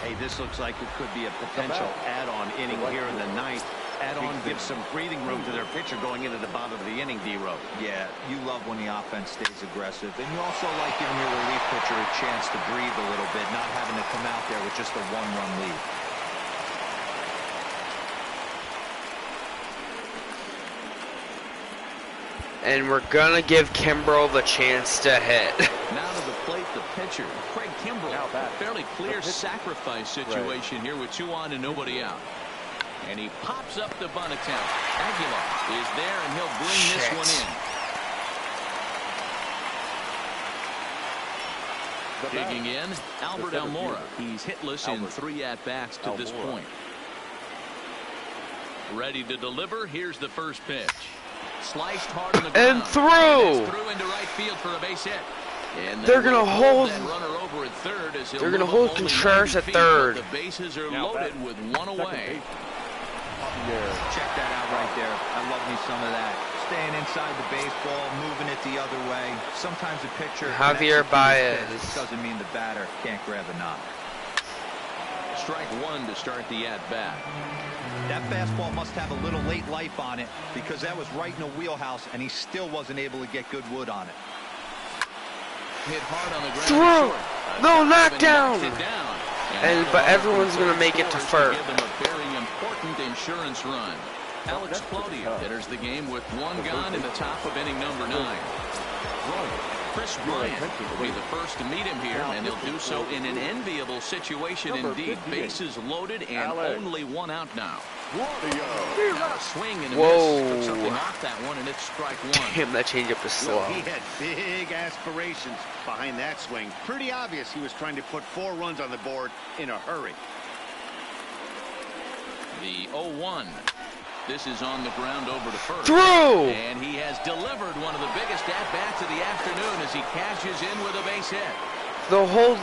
C: Hey, this looks like it could be a potential add-on inning here in the 9th. Add-on gives some breathing room to their pitcher going into the bottom of the inning, D-Row.
D: Yeah, you love when the offense stays aggressive, and you also like giving your relief pitcher a chance to breathe a little bit, not having to come out there with just a 1-run lead.
A: And we're gonna give Kimbrel the chance to hit.
B: Now to the plate, the pitcher, Craig Kimbrel. A fairly clear sacrifice situation here with 2 on and nobody out. And he pops up the bunt attempt. Aguilar is there, and he'll bring this one in. Digging in, Albert Almora. He's hitless in 3 at-bats to this point. Ready to deliver. Here's the first pitch. Sliced hard on the ground.
A: And through.
B: Through into right field for a base hit. And
A: they're gonna hold.
B: That runner over at third as
A: They're gonna hold Contreras at third.
B: The bases are loaded with 1 away.
D: Check that out right there. I love me some of that. Staying inside the baseball, moving it the other way. Sometimes a pitcher
A: Javier Baez
D: doesn't mean the batter can't grab a knob.
B: Strike 1 to start the at-bat.
D: That fastball must have a little late life on it because that was right in the wheelhouse, and he still wasn't able to get good wood on it.
B: Hit hard on the ground.
A: Throw! No, knockdown!
B: And
A: but everyone's gonna make it to first.
B: Give them a very important insurance run. Alex Claudia enters the game with 1 gone in the top of inning number 9. Chris Bryant will be the first to meet him here, and he'll do so in an enviable situation indeed. Bases loaded and only 1 out now. Now a swing and a miss. Took something off that one, and it's strike 1.
A: Damn, that changeup is slow.
C: He had big aspirations behind that swing. Pretty obvious he was trying to put 4 runs on the board in a hurry.
B: The 0-1. This is on the ground over to first.
A: Through!
B: And he has delivered one of the biggest at-bats of the afternoon as he cashes in with a base hit.
A: They'll hold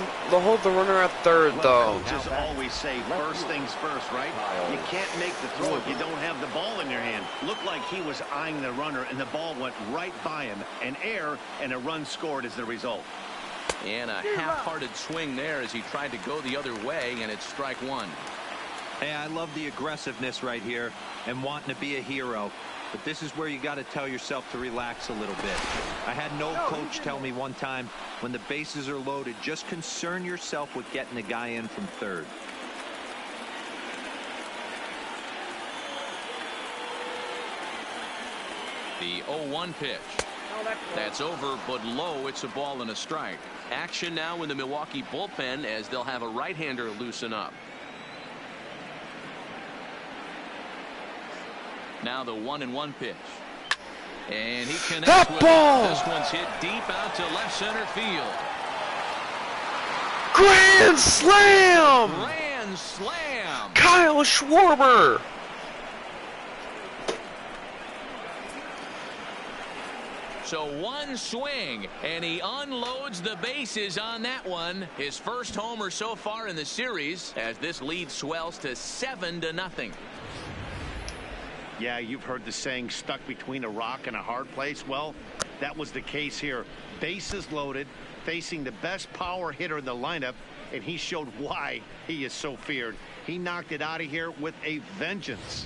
A: the runner at third, though.
C: Coaches always say first things first, right? You can't make the throw if you don't have the ball in your hand. Looked like he was eyeing the runner, and the ball went right by him. An error, and a run scored as the result.
B: And a half-hearted swing there as he tried to go the other way, and it's strike 1.
D: Hey, I love the aggressiveness right here and wanting to be a hero. But this is where you got to tell yourself to relax a little bit. I had an old coach tell me one time, when the bases are loaded, just concern yourself with getting the guy in from third.
B: The 0-1 pitch. That's over, but low. It's a ball and a strike. Action now in the Milwaukee bullpen as they'll have a right-hander loosen up. Now the 1-1 pitch. And he connects
A: that
B: with
A: ball!
B: It. This one's hit deep out to left center field.
A: Grand slam!
B: Grand slam!
A: Kyle Schwarber!
B: So one swing, and he unloads the bases on that one. His first homer so far in the series, as this lead swells to 7-0.
C: Yeah, you've heard the saying, stuck between a rock and a hard place. Well, that was the case here. Bases loaded, facing the best power hitter in the lineup, and he showed why he is so feared. He knocked it out of here with a vengeance.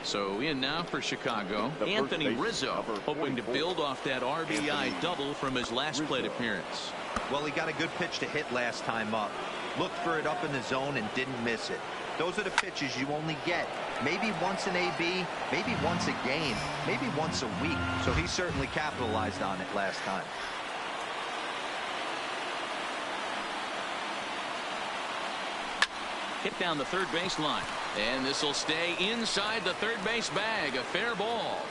B: So in now for Chicago, Anthony Rizzo, hoping to build off that RBI double from his last plate appearance.
D: Well, he got a good pitch to hit last time up. Looked for it up in the zone and didn't miss it. Those are the pitches you only get. Maybe once an AB, maybe once a game, maybe once a week. So he certainly capitalized on it last time.
B: Hit down the third base line. And this will stay inside the third base bag. A fair ball.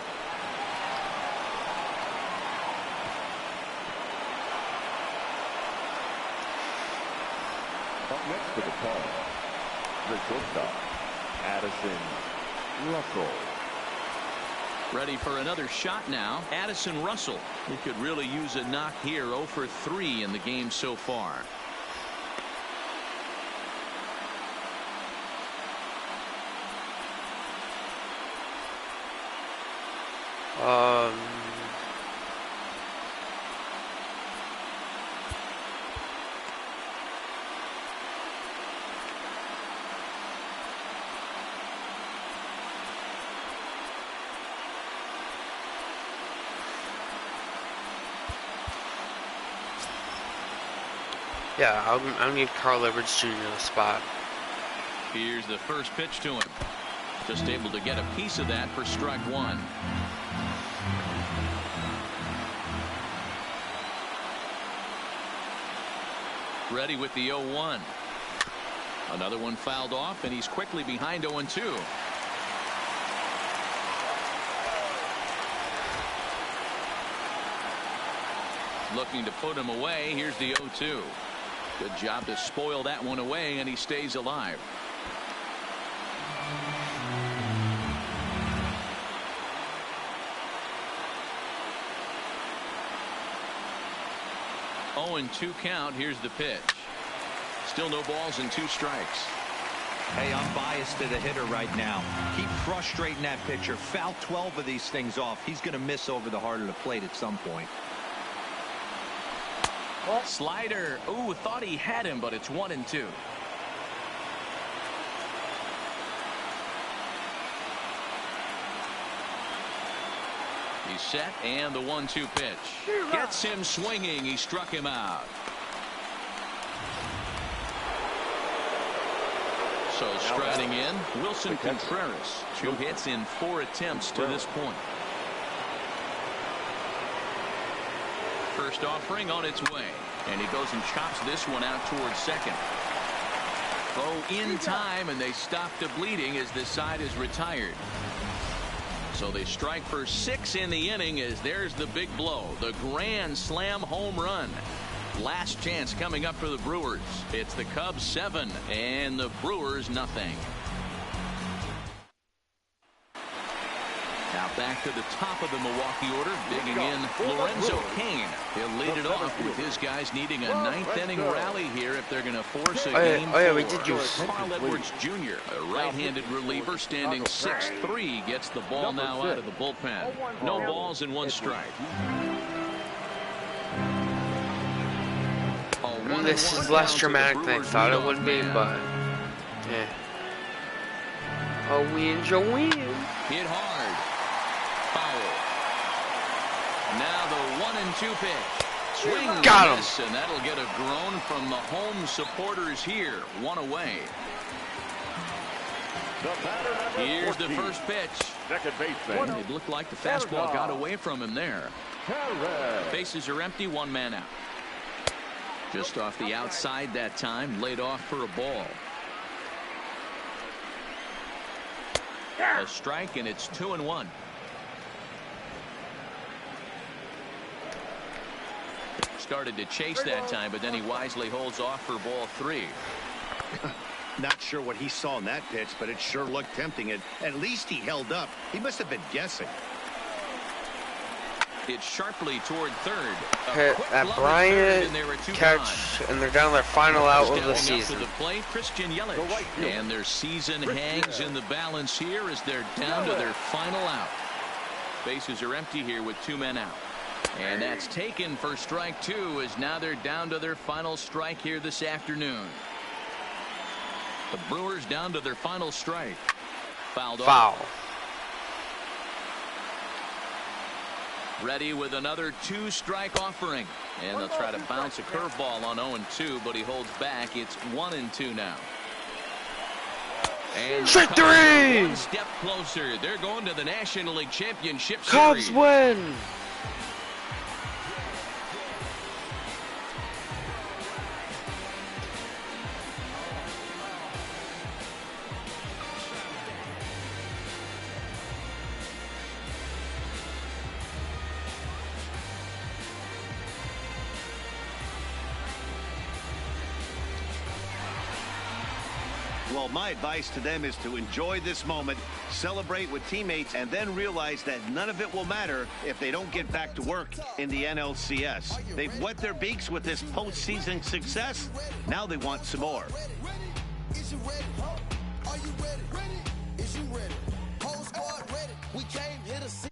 E: Up next for the call, the shortstop, Addison Russell.
B: Ready for another shot now. Addison Russell. He could really use a knock here. 0 for 3 in the game so far.
A: Yeah, I'm gonna give Carl Edwards Jr. the spot.
B: Here's the first pitch to him. Just able to get a piece of that for strike one. Ready with the 0-1. Another one fouled off, and he's quickly behind 0-2. Looking to put him away. Here's the 0-2. Good job to spoil that one away, and he stays alive. Oh, and 2 count. Here's the pitch. Still no balls and 2 strikes.
D: Hey, I'm biased to the hitter right now. Keep frustrating that pitcher. Foul 12 of these things off. He's going to miss over the heart of the plate at some point.
B: Slider. Ooh, thought he had him, but it's 1-2. He's set, and the 1-2 pitch. Gets him swinging. He struck him out. So striding in, Wilson Contreras. 2 hits in 4 attempts to this point. First offering on its way, and he goes and chops this one out towards second. Throw in time, and they stop the bleeding as this side is retired. So they strike for 6 in the inning as there's the big blow, the grand slam home run. Last chance coming up for the Brewers. It's the Cubs 7 and the Brewers nothing. Now back to the top of the Milwaukee order, digging in Lorenzo Cain. He'll lead it off with his guys needing a 9th inning rally here if they're going to force a game.
A: We did use
B: Carl Edwards Jr., a right-handed reliever standing 6'3", gets the ball now out of the bullpen. No balls and 1 strike.
A: This is less dramatic than I thought it would be, but yeah. A win's a win.
B: Hit hard. Foul. Now the 1-2 pitch. Swing.
A: Got him.
B: Miss, and that'll get a groan from the home supporters here. 1 away. Here's the first pitch.
E: Second baseman.
B: It looked like the fastball got away from him there. Bases are empty. 1 man out. Just off the outside that time, laid off for a ball. A strike, and it's 2-1. Started to chase that time, but then he wisely holds off for ball 3.
C: Not sure what he saw in that pitch, but it sure looked tempting. At least he held up. He must have been guessing.
B: It's sharply toward third.
A: Hit that Bryant catch, and they're down their final out of the season.
B: The plate, Christian Yelich. And their season hangs in the balance here as they're down to their final out. Bases are empty here with 2 men out. And that's taken for strike 2, as now they're down to their final strike here this afternoon. The Brewers down to their final strike. Fouled off. Ready with another 2-strike offering. And they'll try to bounce a curveball on 0-2, but he holds back. It's 1-2 now. And
A: victory!
B: One step closer. They're going to the National League Championship
A: Cubs
B: Series.
A: win!
C: Well, my advice to them is to enjoy this moment, celebrate with teammates, and then realize that none of it will matter if they don't get back to work in the NLCS. They've wet their beaks with this postseason success. Now they want some more.
H: Is you ready? Are you ready? Is you ready? Whole squad ready. We came here to see.